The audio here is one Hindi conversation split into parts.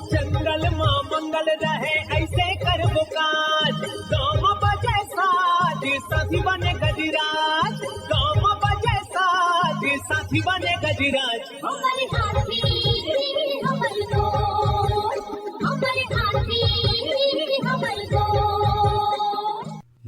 जंगल मां मंगल रहे ऐसे कर काज, गाँव बजे साज साथी बने गजराज, गाँव बजे साज साथी बने गजराज। हमारे हाथी हमर गोर, हमारे हाथी हमर गोर।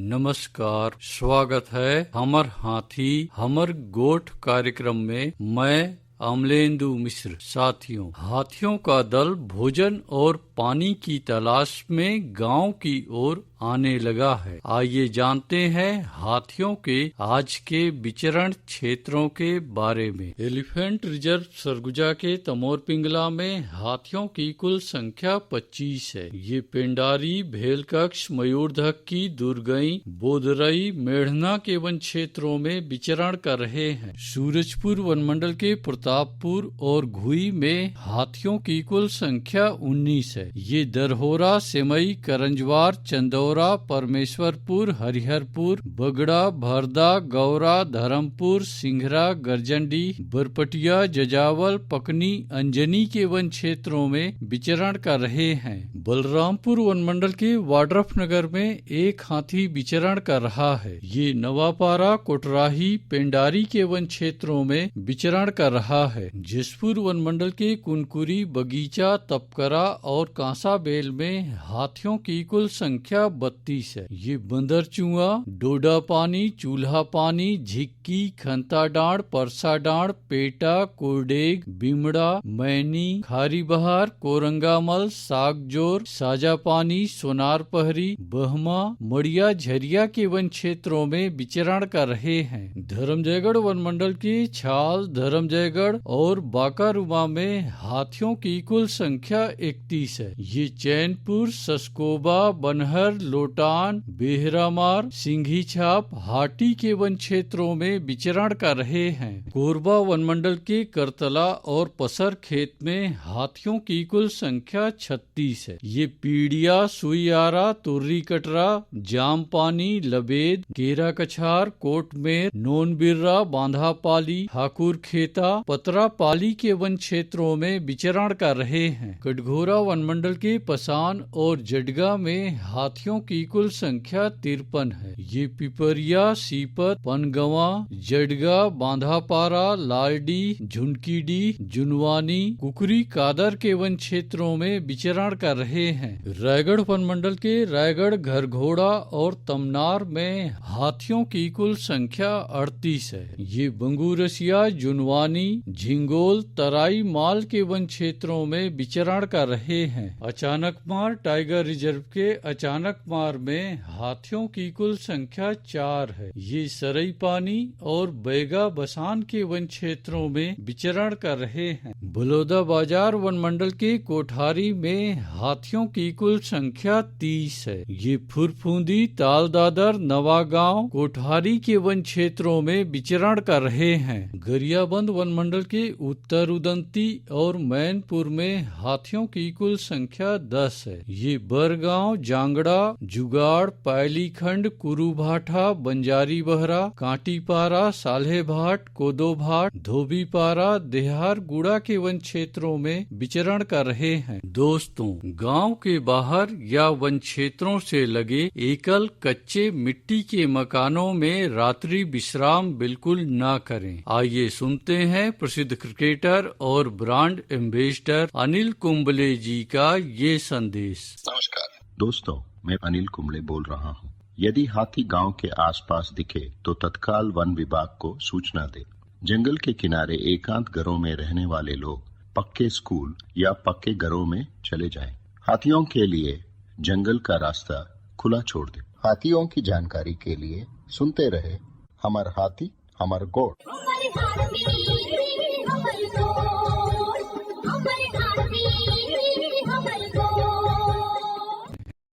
नमस्कार, स्वागत है हमर हाथी हमर गोठ कार्यक्रम में। मैं अमलेंदु मिश्र। साथियों, हाथियों का दल भोजन और पानी की तलाश में गांव की ओर आने लगा है। आइए जानते हैं हाथियों के आज के विचरण क्षेत्रों के बारे में। एलिफेंट रिजर्व सरगुजा के तमोर पिंगला में हाथियों की कुल संख्या 25 है। ये पेंडारी, भेलकक्ष, मयूरधक्की, दुर्गई, बोदरई, मेढ़ना के वन क्षेत्रों में विचरण कर रहे हैं। सूरजपुर वनमंडल के प्रतापपुर और घुई में हाथियों की कुल संख्या 19 है। ये दरहोरा, सेमई, करंजवार, चंदौरा, परमेश्वरपुर, हरिहरपुर, बगड़ा, भरदा, गौरा, धर्मपुर, सिंघरा, गर्जंडी, बरपटिया, जजावल, पकनी, अंजनी के वन क्षेत्रों में विचरण कर रहे हैं। बलरामपुर वनमंडल के वाड्रफ नगर में एक हाथी विचरण कर रहा है। ये नवापारा, कोटराही, पेंडारी के वन क्षेत्रों में विचरण कर रहा है। जसपुर वनमंडल के कुनकुरी, बगीचा, तपकरा और कांसाबेल में हाथियों की कुल संख्या 32 है। ये बंदरचुआ, डोडा पानी, चूल्हा पानी, झिक्की, खंता डांड, परसा डांड, पेटा, कोरडेग, बिमड़ा, मैनी, खारी बहार, कोरंगामल, सागजोर, साजा पानी, सोनार पहरी, बहमा, मड़िया, झरिया के वन क्षेत्रों में विचरण कर रहे हैं। धर्मजयगढ़ वनमंडल के छाल, धर्मजयगढ़ और बाकारुमा में हाथियों की कुल संख्या 31 है। ये चैनपुर, सस्कोबा, बनहर, लोटान, बेहरामार, सिंघी छाप, हाटी के वन क्षेत्रों में विचरण कर रहे हैं। कोरबा वनमंडल के करतला और पसर खेत में हाथियों की कुल संख्या 36 है। ये पीड़िया, सुइयारा, तुर्री कटरा, जामपानी, लबेद, केरा कछार, कोटमेर, नोनबिर्रा, बांधापाली, ठाकुर खेता, पतरापाली के वन क्षेत्रों में विचरण कर रहे हैं। कटघोरा वनमंडल के पसान और जडगा में हाथियों की कुल संख्या 53 है। ये पिपरिया, सीपत, पनगवा, जडगा, बांधापारा, लालडी, झुनकीडी, जुनवानी, कुकरी, कादर के वन क्षेत्रों में विचरण कर रहे हैं। रायगढ़ वनमंडल के रायगढ़, घरघोड़ा और तमनार में हाथियों की कुल संख्या 38 है। ये बंगूरसिया, जुनवानी, झिंगोल, तराई माल के वन क्षेत्रों में विचरण कर रहे हैं। अचानकमार टाइगर रिजर्व के अचानकमार में हाथियों की कुल संख्या 4 है। ये सरई पानी और बैगा बसान के वन क्षेत्रों में विचरण कर रहे हैं। बलौदा बाजार वनमंडल के कोठारी में हाथियों की कुल संख्या 30 है। ये फुरफुंदी, तालदादर, नवागांव, कोठारी के वन क्षेत्रों में विचरण कर रहे हैं। गरियाबंद वनमंडल के उत्तर उदंती और मैनपुर में हाथियों की कुल संख्या 10 है। ये बरगांव, जांगड़ा, जुगाड़, पायलीखंड, कुरुभाठा, बंजारी बहरा, कांटीपारा, साल्हेभाट, कोदोभाट, धोबीपारा, देहार गुड़ा के वन क्षेत्रों में विचरण कर रहे हैं। दोस्तों, गांव के बाहर या वन क्षेत्रों से लगे एकल कच्चे मिट्टी के मकानों में रात्रि विश्राम बिल्कुल न करें। आइए सुनते हैं प्रसिद्ध क्रिकेटर और ब्रांड एम्बेसडर अनिल कुंबले जी का ये संदेश। नमस्कार दोस्तों, मैं अनिल कुंबले बोल रहा हूँ। यदि हाथी गांव के आसपास दिखे तो तत्काल वन विभाग को सूचना दे। जंगल के किनारे एकांत घरों में रहने वाले लोग पक्के स्कूल या पक्के घरों में चले जाएं। हाथियों के लिए जंगल का रास्ता खुला छोड़ दे। हाथियों की जानकारी के लिए सुनते रहे हमार हाथी हमार गोठ।